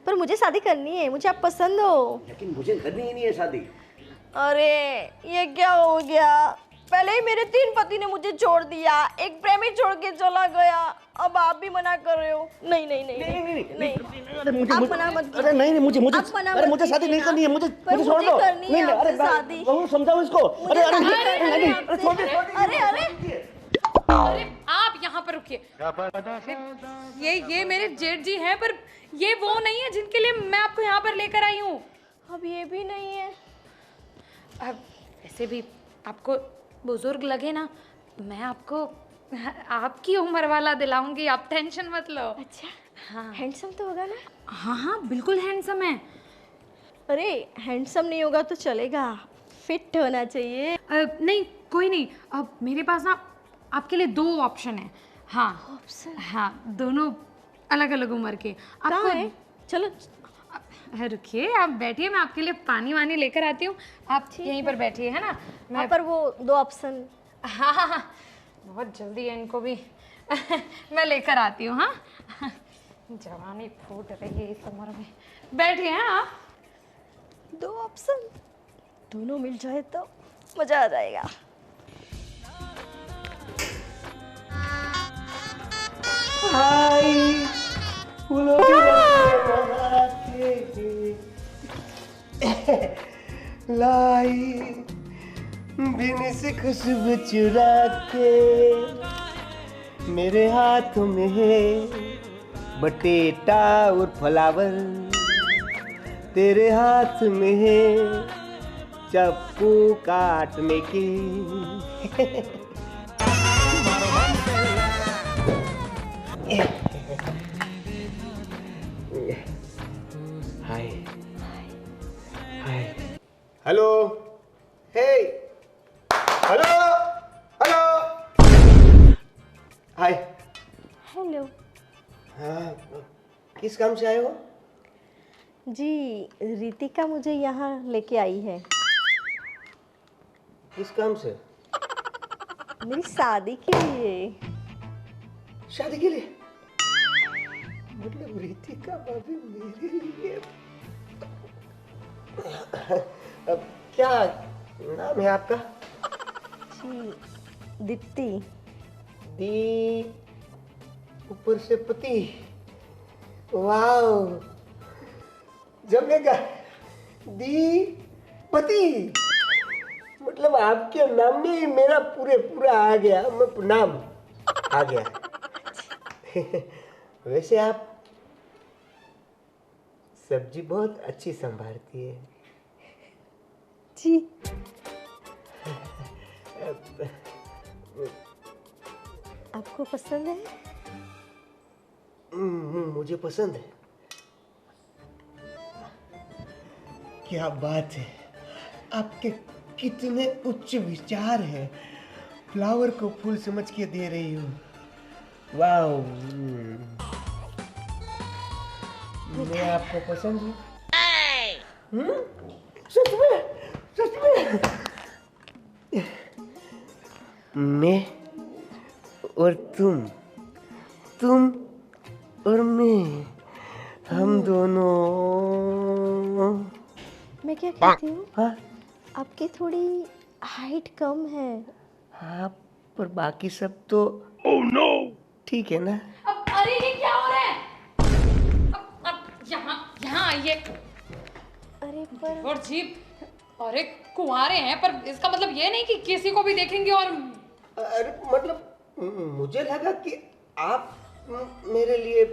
पर मुझे शादी करनी है, मुझे आप पसंद हो। लेकिन मुझे करनी ही नहीं है शादी। अरे ये क्या हो गया? पहले ही मेरे 3 पति ने मुझे छोड़ दिया, एक प्रेमी छोड़ के चला गया, अब आप भी मना कर रहे हो। नहीं नहीं नहीं नहीं, आप मना मत कीजिए। अरे नहीं मुझे आप मना अरे मत मुझे शादी कीजिए नहीं ना। करनी है, मुझे पर मुझे छोड़ मुझे दो। करनी है नहीं नहीं, आपसे शादी। बहू समझाओ इसको। मुझे अरे शादी अरे करनी नहीं है नहीं, आपसे। छोड़ दे। अरे अरे आप यहाँ पर रुकिए। ये मेरे जेठ जी हैं, पर ये वो नहीं है जिनके लिए मैं आपको यहाँ पर लेकर आई हूँ। अब ये भी नहीं है। अब वैसे भी आपको बुजुर्ग लगे ना, मैं आपको आपकी उम्र वाला दिलाऊंगी, आप टेंशन मत लो। अच्छा हाँ हैंडसम तो होगा ना? हाँ हाँ, बिल्कुल हैंडसम है। अरे हैंडसम नहीं होगा तो चलेगा, फिट होना चाहिए। नहीं कोई नहीं, अब मेरे पास ना आपके लिए 2 ऑप्शन है। हाँ ऑप्शन? हाँ, दोनों अलग अलग उम्र के। कहाँ है? चलो रुकिए, आप बैठिए, मैं आपके लिए पानी वानी लेकर आती हूँ। आप यहीं पर बैठिए, है ना? मैं पर वो 2 ऑप्शन। हाँ हाँ हाँ, बहुत जल्दी है इनको भी। मैं लेकर आती हूँ। हाँ, जवानी फूट रही है इस उम्र में। बैठिए हैं आप। 2 ऑप्शन दोनों मिल जाए तो मजा आ जाएगा। हाय फूलों के लाई बिन से खुशबू चुरा के मेरे हाथों में है बटेटा और फ्लावर, तेरे हाथ में है चप्पू काटने के। हाय हाय हेलो हे हेलो हेलो हाय। हेलो हाँ किस काम से आए हो? जी, रितिका मुझे यहाँ लेके आई है किस काम से? मेरी शादी के लिए। शादी के लिए? मतलब रितिका भाभी मेरे लिए। अब क्या नाम है आपका? जी, दीप्ति। दी ऊपर से पति। वाओ, जमेगा। दी पति, मतलब आपके नाम में ही मेरा पूरा आ गया, मैं नाम आ गया। वैसे आप सब्जी बहुत अच्छी संभालती है। जी। आपको पसंद है? मुझे पसंद है। क्या बात है, आपके कितने उच्च विचार हैं। फ्लावर को फूल समझ के दे रही हो। वाओ, मैं आपको पसंद हूँ। सच में मैं और तुम और मैं, हम दोनों। मैं क्या कहती हूँ, हाँ आपकी थोड़ी हाइट कम है। हाँ, पर बाकी सब तो ठीक है ना? अब अरे ये क्या हो रहा है? अब यहाँ आइए। अरे पर और जीप, अरे कुंवारे हैं, पर इसका मतलब ये नहीं कि किसी को भी देखेंगे और अरे मतलब मुझे लगा कि आप मेरे लिए।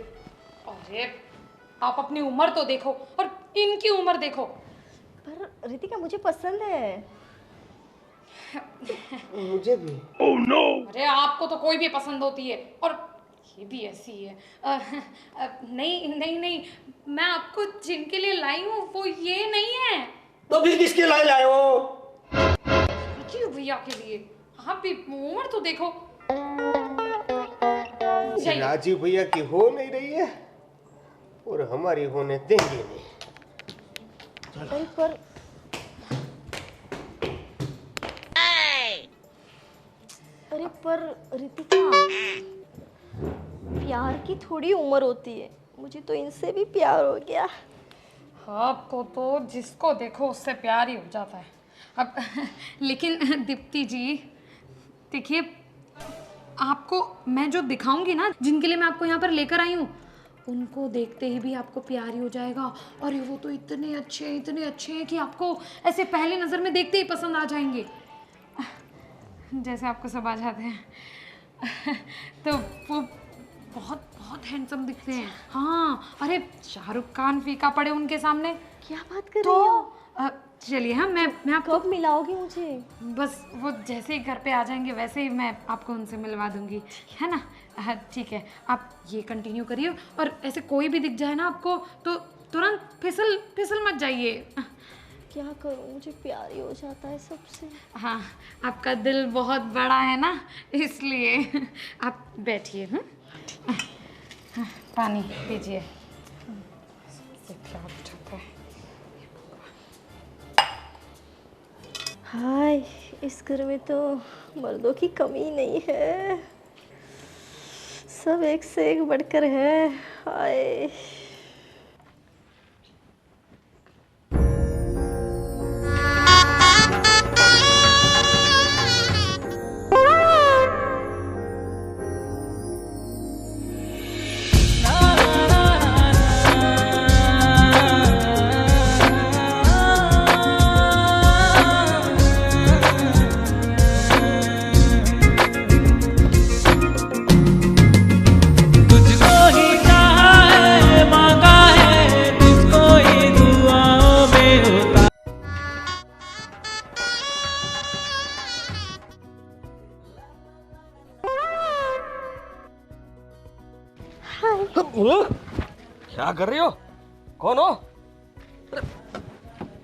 अरे आप अपनी उम्र तो देखो और इनकी उम्र देखो। पर रितिका मुझे पसंद है। मुझे भी। अरे आपको तो कोई भी पसंद होती है, और ये भी ऐसी है। नहीं, मैं आपको जिनके लिए लाई हूँ वो ये नहीं है। तो फिर किसके लिए लाए हो? क्यों भैया के लिए? आप भी उम्र तो देखो। जाइए। राजीव भैया की हो नहीं रही है और हमारी होने देंगे नहीं। अरे पर रितिका, प्यार की थोड़ी उम्र होती है। मुझे तो इनसे भी प्यार हो गया। आपको तो जिसको देखो उससे प्यार ही हो जाता है। अब लेकिन दीप्ति जी देखिए, आपको मैं जो दिखाऊंगी ना, जिनके लिए मैं आपको यहाँ पर लेकर आई हूँ, उनको देखते ही भी आपको प्यार ही हो जाएगा। और वो तो इतने अच्छे हैं कि आपको ऐसे पहले नज़र में देखते ही पसंद आ जाएंगे, जैसे आपको सब आ जाते हैं। तो वो बहुत बहुत हैंडसम दिखते हैं। हाँ, अरे शाहरुख खान फीका पड़े उनके सामने। क्या बात कर तो रही हो? चलिए, हाँ मैं आपको कब मिलाओगी मुझे? बस वो जैसे ही घर पे आ जाएंगे वैसे ही मैं आपको उनसे मिलवा दूंगी, है ना? हाँ ठीक है, आप ये कंटिन्यू करिए, और ऐसे कोई भी दिख जाए ना आपको तो तुरंत फिसल मत जाइए। क्या करूं, मुझे प्यार ही हो जाता है सबसे। हाँ, आपका दिल बहुत बड़ा है ना, इसलिए। आप बैठिए। पानी पीजिए। सबसे प्यार हो जाता है। हाय, इस घर में तो मर्दों की कमी नहीं है, सब एक से एक बढ़कर है। हाय। क्या कर रही हो? कौन हो?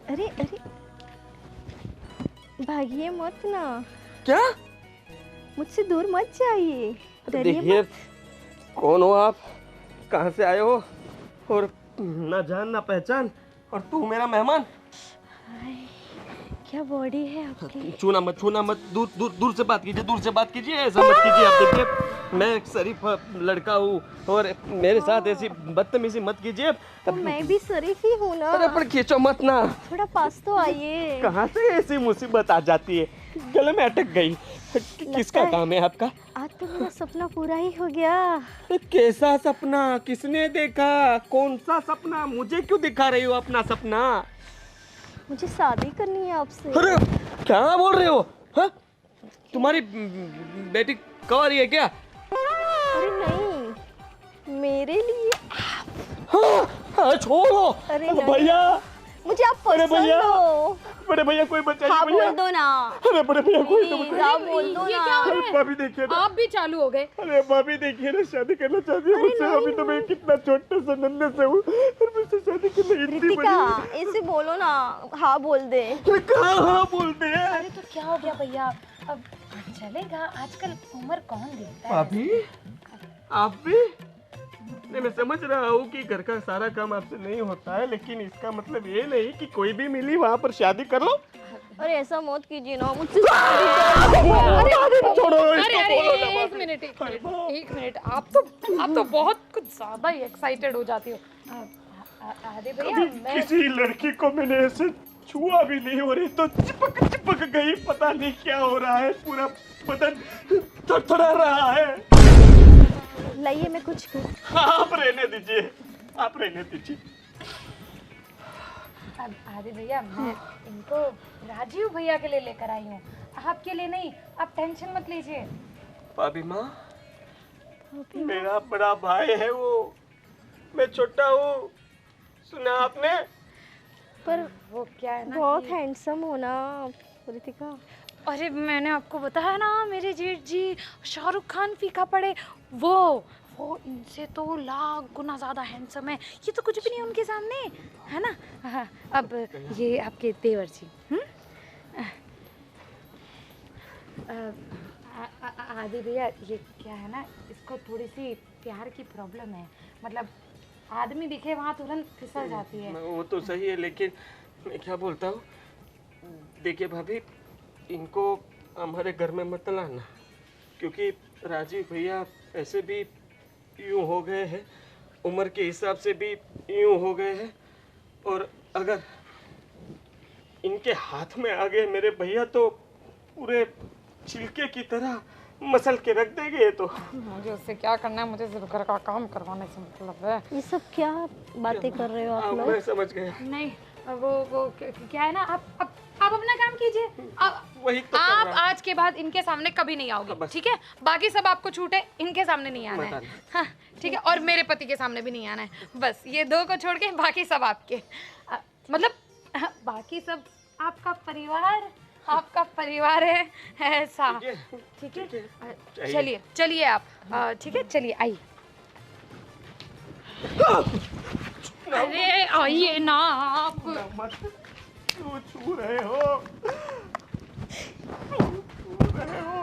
अरे अरे, भागिए मत ना, क्या? मुझसे दूर मत जाइए, डरिए देखिए, मत। कौन हो आप? कहाँ से आए हो? और ना जान ना पहचान, और तू मेरा मेहमान। हाय, क्या बॉडी है आपकी। छूना मत, दूर दूर दूर से बात कीजिए, दूर से बात कीजिए, ऐसा मत कीजिए। आप देखिए मैं एक शरीफ लड़का हूँ और मेरे साथ ऐसी बदतमीजी मत कीजिए। तो मैं भी शरीफ ही हूँ ना। अरे पर खींचो मत ना। थोड़ा पास तो आइए। कहाँ से ऐसी मुसीबत आ जाती है, गले में अटक गई। किसका काम है आपका? आज तो मेरा सपना पूरा ही हो गया। कैसा सपना? किसने देखा? कौन सा सपना? मुझे क्यों दिखा रही हो अपना सपना? मुझे शादी करनी है आपसे। अरे क्या बोल रहे हो? हाँ? तुम्हारी बेटी कंवारी है क्या? अरे नहीं, मेरे लिए। हाँ, छोड़ो। अरे नहीं। भैया, मुझे आप पसंद भैया। हो। बड़े भैया कोई बचाइए हाँ भैया। बोल दो ना। अरे बड़े भैया कोई तो प्लीज आप बोल दो ये ना। क्या हो रहा अरे है? भाभी देखिए ना। आप भी चालू हो गए। अरे भाभी देखिए ना, शादी करना चाहती है मुझसे। अभी तो मैं कितना छोटा सा नन्हे से हूँ और मुझसे शादी करना इतनी रितिका बड़ी। ऐसे बोलो ना, हाँ बोल दे। अरे कहाँ हाँ बोलते हैं? अरे तो क्या हो गया भैया, अब चलेगा, आजकल उम्र कौन देखता है। भाभी आप भी? नहीं, मैं समझ रहा हूँ कि घर का सारा काम आपसे नहीं होता है, लेकिन इसका मतलब ये नहीं कि कोई भी मिली वहाँ पर शादी कर लो। अरे ऐसा मत कीजिए ना मुझसे। छोड़ो अरे अरे एक मिनट, आप तो बहुत कुछ ज्यादा ही एक्साइटेड हो जाती हो। आदि भैया कभी मैं किसी लड़की को मैंने ऐसे छुआ भी नहीं, हो रही तो चिपक गई। पता नहीं क्या हो रहा है, पूरा बदन थरथरा रहा है। लाइए मैं कुछ आप रहने दीजिए, आप रहने दीजिए। अब आदि भैया मैं इनको राजीव भैया के लिए लेकर आई हूँ, आपके लिए नहीं, आप टेंशन मत लीजिए। भाभी माँ, मेरा बड़ा भाई है वो, मैं छोटा हूँ। सुना आपने? पर वो क्या है ना बहुत कि- हैंडसम हो ना रितिका। अरे मैंने आपको बताया ना, मेरे जेठ जी शाहरुख खान फीका पड़े, वो इनसे तो लाख गुना ज़्यादा हैंडसम है। ये तो कुछ भी नहीं उनके सामने, है ना। हाँ, अब ये आपके देवर जी। आदि भैया ये क्या है ना, इसको थोड़ी सी प्यार की प्रॉब्लम है, मतलब आदमी दिखे वहाँ तुरंत फिसल जाती है। वो तो सही है, लेकिन मैं क्या बोलता हूँ, देखिए भाभी, इनको हमारे घर में मत लाना, क्योंकि राजीव भैया ऐसे भी यूं हो गए हैं, उम्र के हिसाब से भी यूं हो गए हैं, और अगर इनके हाथ में आ गए मेरे भैया तो पूरे छिलके की तरह मसल के रख देंगे। ये तो मुझे उससे क्या करना है, मुझे सिर्फ घर का काम करवाने से मतलब है। ये सब क्या बातें कर रहे हो आप लोग। मैं समझ गया। नहीं वो क्या है ना, आप अपना काम कीजिए। वही तो कर आप रहा आज के बाद इनके सामने कभी नहीं आओगे, बस। ठीक है? बाकी सब आपको छूट है, इनके सामने नहीं आना बता है। रही। हाँ, ठीक है, और मेरे पति के सामने भी नहीं आना है। बस ये दो को छोड़ के बाकी सब आपके, मतलब बाकी सब आपका परिवार है ऐसा। ठीक है, चाहिए। चलिए आप, ठीक है, चलिए आइए। अरे आइए ना आप। मत क्यों छू रहे हो? छू रहे हो?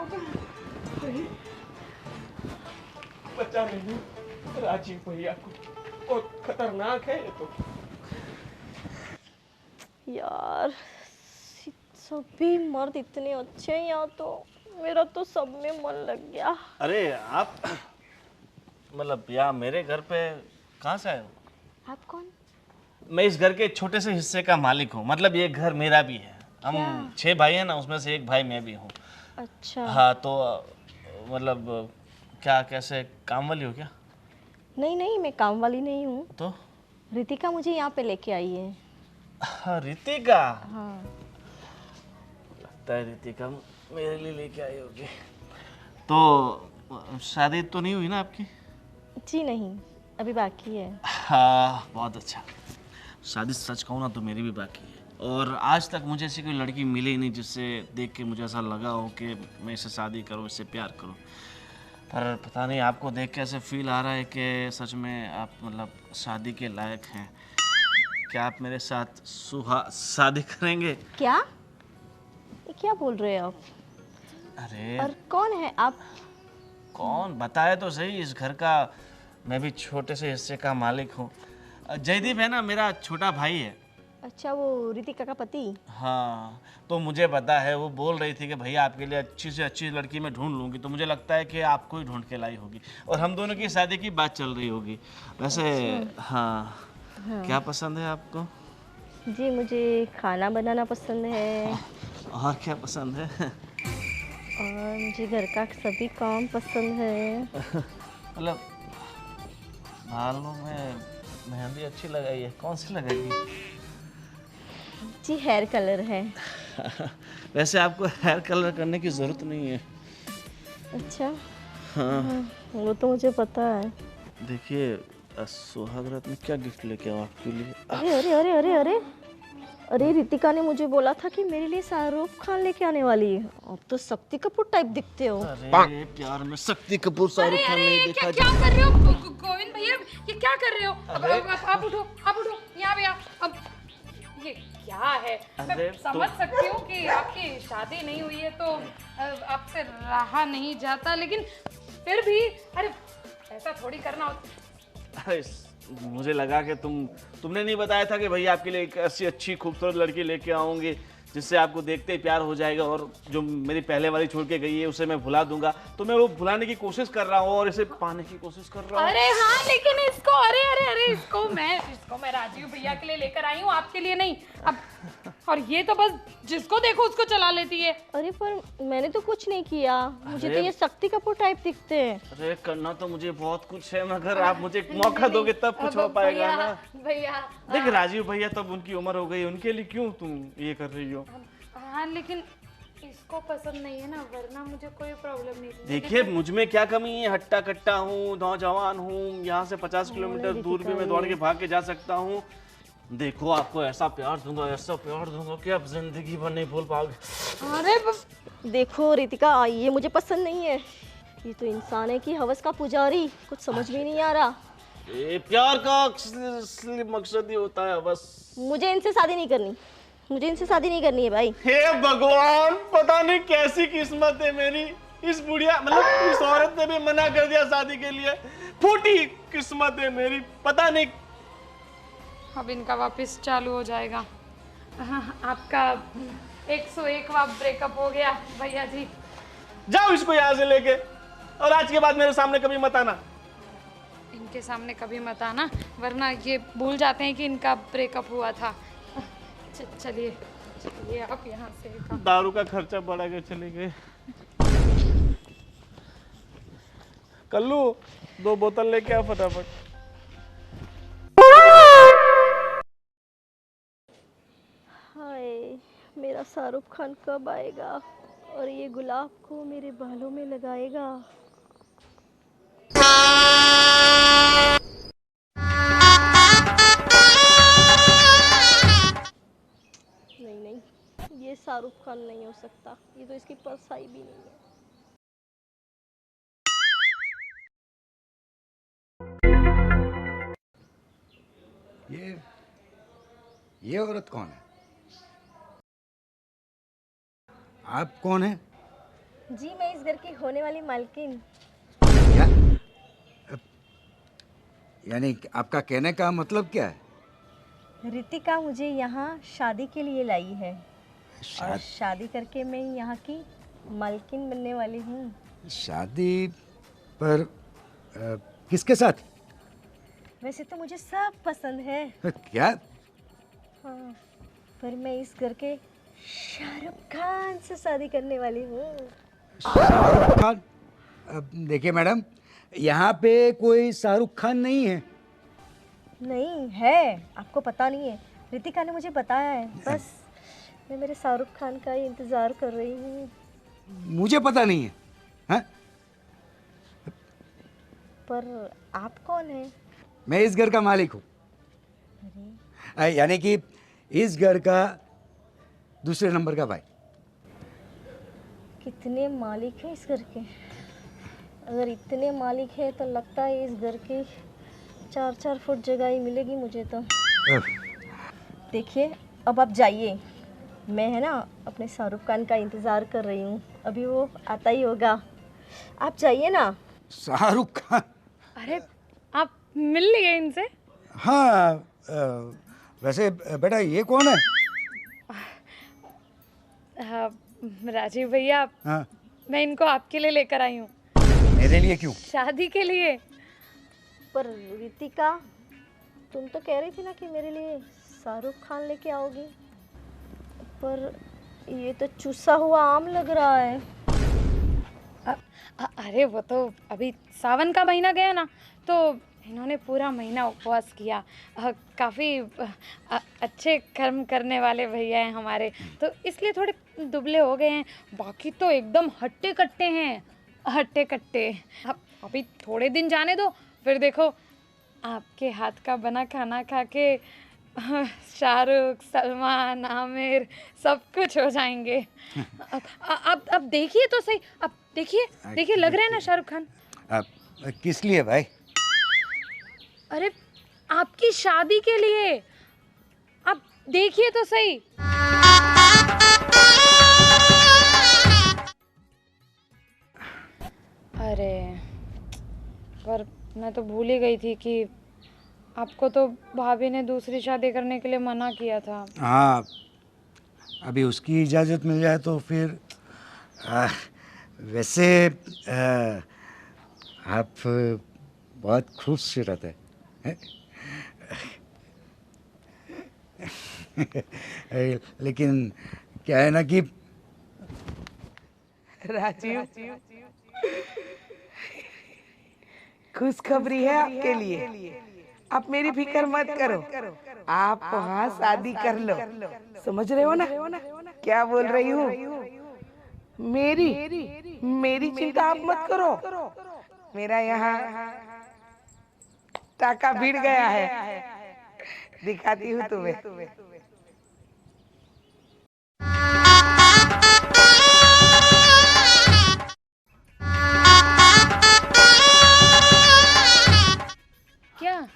बचा नहीं राजीव भैया को, बहुत खतरनाक है ये तो। यार सभी मर्द इतने अच्छे हैं यहाँ, तो मेरा तो सब में मन लग गया। अरे आप मतलब या मेरे घर पे कहाँ से आए हो? आप कौन? मैं इस घर के छोटे से हिस्से का मालिक हूँ, मतलब ये घर मेरा भी है। हम 6 भाई हैं ना, उसमें से एक भाई मैं भी हूँ। अच्छा। हाँ तो मतलब क्या, कैसे, काम वाली हो क्या? नहीं नहीं, मैं काम वाली नहीं हूँ। तो रितिका मुझे यहाँ पे लेके आई है। हाँ, रितिका। हाँ। लगता है रितिका मेरे लिए लेके आई होगी। तो शादी तो नहीं हुई ना आपकी? जी नहीं, अभी बाकी है। हाँ, बहुत अच्छा। शादी सच कहूँ ना तो मेरी भी बाकी है, और आज तक मुझे ऐसी कोई लड़की मिली ही नहीं जिससे देख के मुझे ऐसा लगा हो कि मैं इससे शादी करूँ, इससे प्यार करूँ। पर पता नहीं, आपको देख के ऐसे फील आ रहा है कि सच में आप मतलब शादी के लायक हैं। क्या आप मेरे साथ शादी करेंगे? क्या? ये क्या बोल रहे हो आप? अरे और कौन है आप? कौन बताए तो सही, इस घर का मैं भी छोटे से हिस्से का मालिक हूँ। जयदीप है ना, मेरा छोटा भाई है। अच्छा, वो रितिका का पति? हाँ, तो मुझे पता है, वो बोल रही थी कि भैया आपके लिए अच्छी से अच्छी लड़की मैं ढूंढ लूँगी, तो मुझे लगता है कि आपको ही ढूंढ के लाई होगी और हम दोनों की शादी की बात चल रही होगी। वैसे हाँ, क्या पसंद है आपको? जी, मुझे खाना बनाना पसंद है और क्या पसंद है? और मुझे घर का सभी काम पसंद है। मतलब बालों में मेहंदी अच्छी लगाई है, कौन सी लगाई? जी, हेयर कलर है। वैसे आपको हेयर कलर करने की ज़रूरत नहीं है। अच्छा। हाँ, वो तो मुझे पता है। देखिए, सुहाग रात में क्या गिफ्ट लेके आओ आपके लिए? अरे अरे अरे अरे अरे अरे, रितिका ने मुझे बोला था कि मेरे लिए शाहरुख खान लेके आने वाली है। अब तो शक्ति कपूर टाइप दिखते हो। अरे प्यार में शक्ति कपूर शाहरुख खान नहीं देखा क्या कर रहे हो गोविंद भैया, ये क्या कर रहे हो? आप उठो, आप उठो, यहाँ पे अब ये क्या है? मैं समझ सकती हूँ कि आपकी शादी नहीं हुई है तो आपसे रहा नहीं जाता, लेकिन फिर भी अरे ऐसा थोड़ी करना होता। अरे मुझे लगा कि तुमने नहीं बताया था कि भैया आपके लिए एक ऐसी अच्छी खूबसूरत लड़की लेके आऊंगी जिससे आपको देखते ही प्यार हो जाएगा और जो मेरी पहले वाली छोड़ के गई है उसे मैं भुला दूंगा। तो मैं वो भुलाने की कोशिश कर रहा हूँ और इसे पाने की कोशिश कर रहा हूँ। अरे हाँ, लेकिन इसको अरे अरे अरे इसको मैं राजीव भैया के लिए लेकर आई हूँ, आपके लिए नहीं। अब और ये तो बस जिसको देखो उसको चला लेती है। अरे पर मैंने तो कुछ नहीं किया, मुझे तो ये शक्ति कपूर टाइप दिखते हैं। अरे करना तो मुझे बहुत कुछ है, मगर आप मुझे एक मौका दोगे तब कुछ हो पाएगा ना। भैया देख राजीव भैया तब उनकी उम्र हो गई, उनके लिए क्यों तुम ये कर रही हो? हाँ, लेकिन इसको पसंद नहीं है ना, वरना मुझे कोई प्रॉब्लम नहीं थी। देखिए मुझ में क्या कमी है, हट्टा कट्टा हूँ, नौजवान हूँ, यहाँ से 50 किलोमीटर दूर भी मैं दौड़ के भाग के जा सकता हूँ। देखो आपको ऐसा प्यार दूंगा कि आप जिंदगी भर नहीं भूल पाओगे। अरे देखो रितिका, ये मुझे पसंद नहीं है। ये तो इंसान है कि हवस का पुजारी, कुछ समझ में नहीं आ रहा। ये प्यार का असली मकसद ही होता है बस। मुझे इनसे शादी नहीं करनी, मुझे इनसे शादी नहीं करनी है भाई। हे भगवान, पता नहीं कैसी किस्मत है मेरी। इस बुढ़िया मतलब इस औरत ने भी मना कर दिया शादी के लिए। फूटी किस्मत है मेरी, पता नहीं। अब इनका वापस चालू हो जाएगा। आपका 101वां ब्रेकअप हो गया भैया जी। जाओ इसको यहाँ से लेके, और आज के बाद मेरे सामने कभी मत आना। इनके सामने कभी मत आना, वरना ये भूल जाते हैं कि इनका ब्रेकअप हुआ था। चलिए आप यहाँ से। दारू का खर्चा बढ़ा के चले गए। कल्लू 2 बोतल लेके आ फटाफट। हाय, मेरा शाहरुख खान कब आएगा और ये गुलाब को मेरे बालों में लगाएगा? नहीं, ये शाहरुख खान नहीं हो सकता, ये तो इसकी परछाई भी नहीं है। ये औरत कौन है? आप कौन है? जी, मैं इस घर की होने वाली मालकिन। क्या? यानी आपका कहने का मतलब क्या है? रितिका मुझे यहाँ शादी के लिए लाई है और शादी करके मैं यहाँ की मालकिन बनने वाली हूँ। शादी पर किसके साथ? वैसे तो मुझे सब पसंद है। क्या? हाँ, पर मैं इस घर के शाहरुख खान से शादी करने वाली हूँ। शाहरुख खान? देखिए मैडम, यहाँ पे कोई शाहरुख खान नहीं है। नहीं है, आपको पता नहीं है, रितिका ने मुझे बताया है। बस मैं मेरे शाहरुख खान का ही इंतजार कर रही हूँ। मुझे पता नहीं है। हाँ? पर आप कौन हैं? मैं इस घर का मालिक हूँ, यानी कि इस घर का दूसरे नंबर का भाई। कितने मालिक हैं इस घर के? अगर इतने मालिक हैं तो लगता है इस घर की 4-4 फुट जगह ही मिलेगी मुझे तो। देखिए, अब आप जाइए, मैं है ना अपने शाहरुख खान का इंतज़ार कर रही हूँ, अभी वो आता ही होगा। आप जाइए ना। शाहरुख खान? अरे आप मिल लिए इनसे? हाँ, वैसे बेटा ये कौन है? हाँ, राजीव भैया, हाँ, मैं इनको आपके लिए लेकर आई हूँ। मेरे लिए क्यों? शादी के लिए। पर रितिका, तुम तो कह रही थी ना कि मेरे लिए शाहरुख खान लेके आओगी, पर ये तो चूसा हुआ आम लग रहा है। अरे वो तो अभी सावन का महीना गया ना, तो इन्होंने पूरा महीना उपवास किया। काफ़ी अच्छे कर्म करने वाले भैया हैं हमारे, तो इसलिए थोड़े दुबले हो गए हैं। बाकी तो एकदम हट्टे कट्टे हैं, हट्टे कट्टे। अब अभी थोड़े दिन जाने दो, फिर देखो आपके हाथ का बना खाना खा के शाहरुख, सलमान, आमिर सब कुछ हो जाएंगे। अब देखिए तो सही, अब देखिए देखिए, लग रहा है ना शाहरुख खान। किस लिए भाई? अरे आपकी शादी के लिए, अब देखिए तो सही। अरे पर मैं तो भूल ही गई थी कि आपको तो भाभी ने दूसरी शादी करने के लिए मना किया था। हाँ, अभी उसकी इजाज़त मिल जाए तो फिर वैसे आप बहुत खूबसूरत है। लेकिन क्या है ना कि राजीव, खुशखबरी है आपके लिए। आप मेरी फिक्र मत करो, आप वहाँ शादी कर लो। समझ रहे हो ना क्या बोल रही हूँ? मेरी चिंता आप मत करो। मेरा यहाँ टाका भिड़ गया है, दिखाती हूँ तुम्हें। क्या?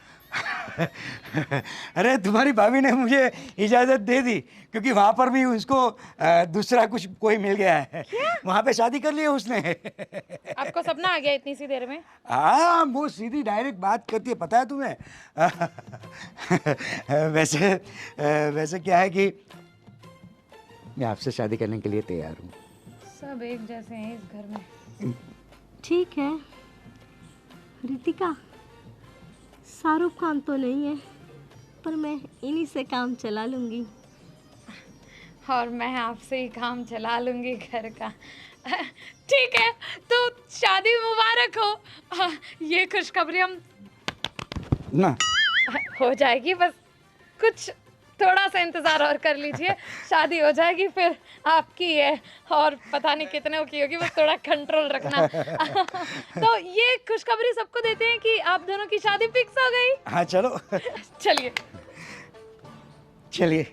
अरे तुम्हारी भाभी ने मुझे इजाज़त दे दी, क्योंकि वहाँ पर भी उसको दूसरा कुछ कोई मिल गया है। वहाँ पे शादी कर लिया उसने। आपको सपना आ गया इतनी सी देर में? हाँ, वो सीधी डायरेक्ट बात करती है, पता है तुम्हें? वैसे क्या है कि मैं आपसे शादी करने के लिए तैयार हूँ। सब एक जैसे हैं इस घर में। ठीक है रितिका, शाहरुख खान तो नहीं है, पर मैं इन्हीं से काम चला लूँगी। और मैं आपसे ही काम चला लूँगी घर का। ठीक है, तो शादी मुबारक हो। ये खुशखबरी हम ना हो जाएगी, बस कुछ थोड़ा सा इंतज़ार और कर लीजिए, शादी हो जाएगी, फिर आपकी है और पता नहीं कितने की होगी, बस थोड़ा कंट्रोल रखना। तो ये खुशखबरी सबको देते हैं कि आप दोनों की शादी फिक्स हो गई। हाँ चलो। चलिए चलिए।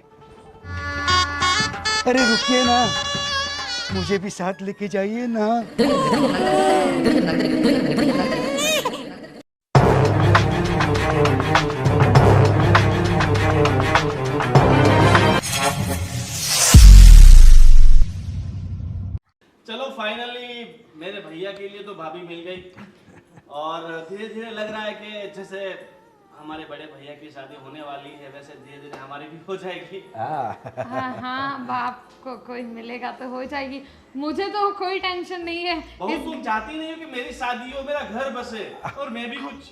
अरे रुकिए ना, मुझे भी साथ लेके जाइए ना। चलो फाइनली मेरे भैया के लिए तो भाभी मिल गई, और धीरे धीरे लग रहा है कि जैसे हमारे बड़े भैया की शादी होने वाली है, वैसे धीरे धीरे हमारी भी हो जाएगी। हाँ हाँ, बाप को कोई मिलेगा तो हो जाएगी, मुझे तो कोई टेंशन नहीं है। बहुत तुम चाहती नहीं हो कि मेरी शादी हो, मेरा घर बसे और मैं भी कुछ।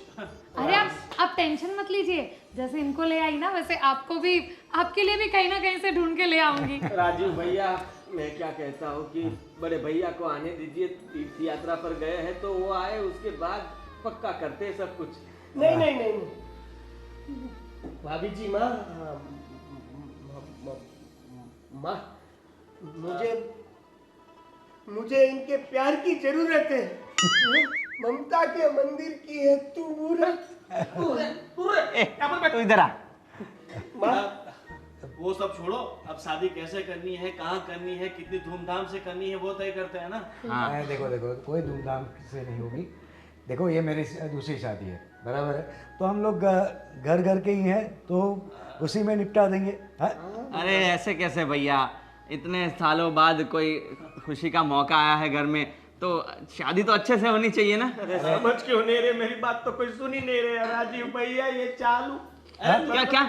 अरे आप टेंशन मत लीजिए, जैसे इनको ले आई ना वैसे आपको भी, आपके लिए भी कहीं ना कहीं से ढूंढ के ले आऊंगी। राजीव भैया, मैं क्या कहता हूँ कि बड़े भैया को आने दीजिए, तीर्थ यात्रा पर गए हैं तो वो आए, उसके बाद पक्का करते हैं सब कुछ। नहीं, भाभी जी, माँ, मुझे इनके प्यार की जरूरत है। ममता के मंदिर की है तू मूरत। तू इधर आ। वो सब छोड़ो, अब शादी कैसे करनी है, कहाँ करनी है, कितनी धूमधाम से करनी है, वो तय करते हैं ना। हाँ। देखो कोई धूमधाम से नहीं होगी। देखो ये मेरी दूसरी शादी है, बराबर है, तो हम लोग घर के ही हैं, तो उसी में निपटा देंगे। हाँ? अरे ऐसे कैसे भैया, इतने सालों बाद कोई खुशी का मौका आया है घर में, तो शादी तो अच्छे से होनी चाहिए ना। अरे समझ क्यों नहीं रहे, मेरी बात तो कोई सुन ही नहीं रहे। राजीव भैया ये चालू क्या क्या?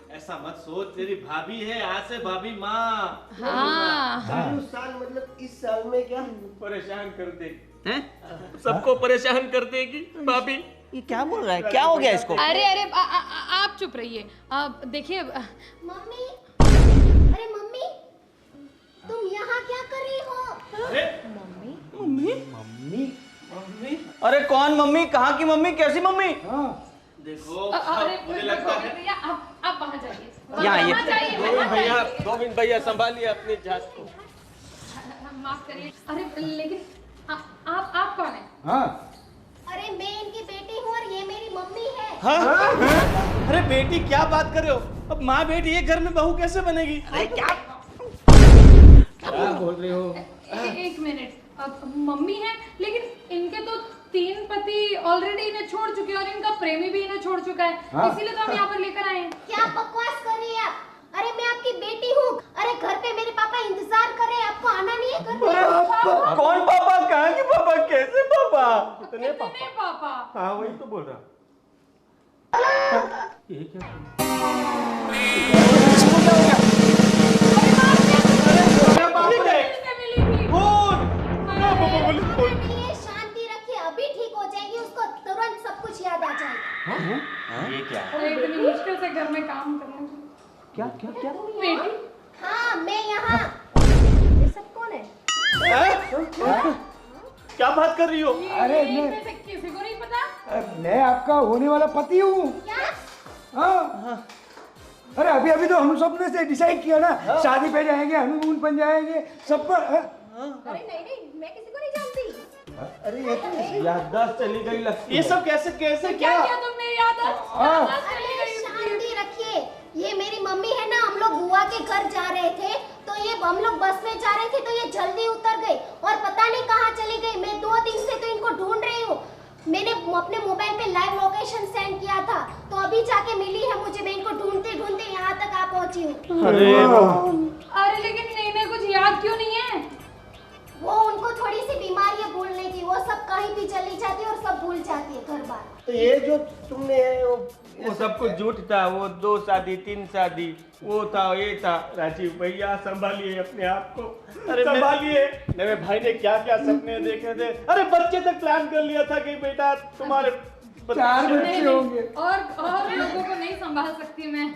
ऐसा मत सोच, तेरी भाभी है, आज से भाभी माँ। हाँ चालू साल मतलब इस साल में क्या परेशान कर दे, हैं? सबको परेशान कर देगी भाभी। ये क्या बोल रहा है, क्या हो गया इसको? अरे अरे आप चुप रहिए। देखिए मम्मी, अरे मम्मी, तुम यहाँ क्या कर रही हो? अरे मम्मी? अरे कौन मम्मी, कहाँ की मम्मी, कैसी मम्मी? देखो, अरे मुझे लगता है भैया आप वहाँ जाइए, यहाँ आइए। वहाँ जाइए, वहाँ भैया, जाइए। गोविंद भैया संभालिए अपनी जात को। माफ करिए। अरे लेकिन आप कौन है? हाँ अरे मैं इनकी बेटी हूँ और ये मेरी मम्मी है। हाँ? अरे बेटी क्या बात कर रहे हो? अब माँ बेटी एक घर में बहू कैसे बनेगी? अरे क्या बोल रहे हो? एक मिनट, अब मम्मी है लेकिन इनके तो 3 पति ऑलरेडी इन्हें छोड़ चुके हैं और इनका प्रेमी भी इन्हें छोड़ चुका है। हाँ? इसीलिए तो हम यहाँ पर लेकर आए हैं। क्या बकवास कर रही है आप? अरे मैं आपकी बेटी हूँ। अरे घर पे मेरे पापा इंतजार कर रहे हैं, आपको आना नहीं है घर पे? कौन पापा, कहाँ की पापा, कैसे पापा? इतने कितने पापा? हाँ वही तो बोल रहा। ये क्या? ये शांति रखिए, अभी ठीक हो जाएगी, उसको तुरंत सब कुछ याद आ जाएगा। ये क्या? अरे इतनी मुश्किल से घर में काम करना। क्या क्या क्या? बेटी हाँ मैं यहाँ। ये सब कौन है? क्या बात कर रही हो? अरे ये मैं इनमें से किसी को नहीं पता? मैं आपका होने वाला पति हूँ। क्या? हाँ अरे अभी अभी तो हम सब ने से डिसाइड किया ना, शादी पे जाएंगे, हनीमून पर जाएंगे, सब पर। अरे नहीं, मैं किसी को नहीं जानती। अरे ये तो याददाश्त चली गई लगती ये सब कैसे कैसे क्या क्या? किया तुमने? याद अरे शांति रखिए, ये मेरी मम्मी है ना। हम लोग बुआ के घर जा रहे थे तो ये हम लोग बस में जा रहे थे तो ये जल्दी उतर गई और पता नहीं कहाँ चली गई। मैं 2 दिन से तो इनको ढूंढ रही हूँ। मैंने अपने मोबाइल पे लाइव लोकेशन सेंड किया था तो अभी जाके मिली है मुझे। मैं इनको ढूंढते ढूंढते यहाँ तक आ पहुंची हूँ। अरे लेकिन इन्हें कुछ याद क्यों नहीं है? वो उनको थोड़ी सी बीमारी है भूलने की, वो सब कहीं भी चली जाती है और सब भूल जाती है घर बार। तो ये जो तुमने है वो सब कुछ झूठ था। वो 2 शादी 3 शादी, वो था ये था। राजीव भैया संभालिए अपने आप को, अरे संभालिए। मेरे भाई ने क्या क्या सपने देखे थे। अरे बच्चे तक प्लान कर लिया था कि बेटा तुम्हारे 4 बच्चे होंगे। और लोगों को नहीं संभाल सकती मैं।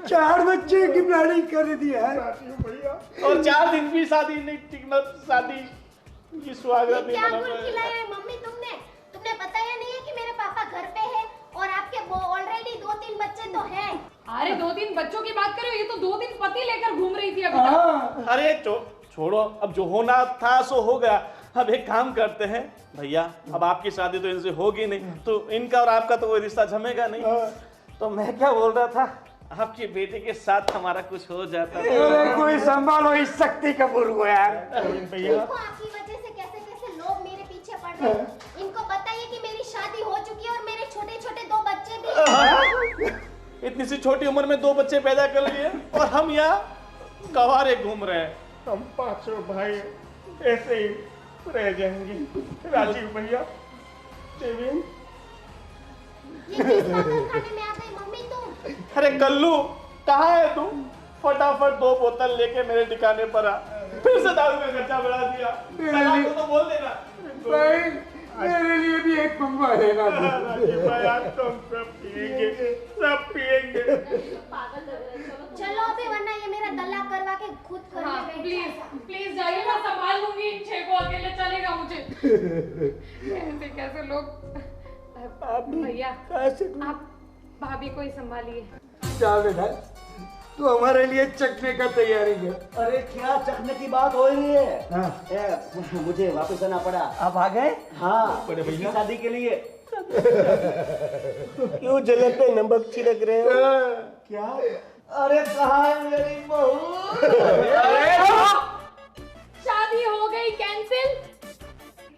4 बच्चे की प्लानिंग कर दी है। और 4 दिन भी शादी नहीं टिकना, शादी की सुहागरात नहीं क्या मना गुल पाए। खिलाया है मम्मी तुमने बताया नहीं है कि मेरे पापा घर पे है और आपके ऑलरेडी 2-3 बच्चे तो हैं। अरे 2-3 बच्चों की बात करो, ये तो 2-3 पति लेकर घूम रही थी अभी तक। अरे छोड़ो, अब जो होना था सो हो गया। अब एक काम करते हैं भैया, अब आपकी शादी तो इनसे होगी नहीं तो इनका और आपका तो कोई रिश्ता जमेगा नहीं। तो मैं क्या बोल रहा था, आपकी बेटी के साथ हमारा कुछ हो जाता। अरे कोई संभालो इस शक्ति कपूर को यार। भैया देखो आपकी वजह से कैसे लोग मेरे पीछे पड़ रहे हैं। इनको बताइए कि मेरी शादी हो चुकी है और मेरे छोटे-छोटे 2 बच्चे भी हैं। इतनी सी छोटी उम्र में 2 बच्चे पैदा कर लिए और हम यहाँ कवारे घूम रहे हैं। हम 5 भाई ऐसे ही रह जाएंगे। राजीव भैया, देवेन, ये किस पागल खाने में आ गई मम्मी तुम? अरे कल्लू कहाँ है तू? फटाफट 2 बोतल लेके मेरे ठिकाने पर आ। फिर से दारू का खर्चा बढ़ा दिया। तलाक को तो बोल देना। भाई मेरे लिए भी एक पंगा है ना। राजीव भाई आज तो हम सब पिएंगे, सब पिएंगे। चलो अभी वरना ये मेरा तलाक करवा के खुद करने हाँ, बैठ प्लीज जाएगा। प्लीज जाइए, मैं संभाल लूंगी इन 6 को, अकेले चलेगा मुझे। कैसे लोग। भैया आप भाभी को ही संभालिए। जा बेटा, तू हमारे लिए चखने का तैयारी है। अरे क्या चखने की बात हो रही है? हाँ। मुझे वापस आना पड़ा। आप आ गए? हाँ, इसकी शादी के लिए। क्यों जले पे नमक छिड़क रहे हो? क्या? अरे कहाँ है मेरी बहू? शादी हो गई कैंसिल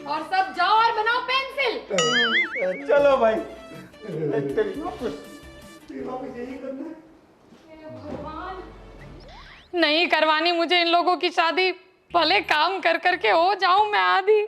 और सब जाओ और बनाओ पेंसिल। चलो भाई। नहीं करवानी मुझे इन लोगों की शादी, भले काम कर करके हो जाऊं मैं आधी।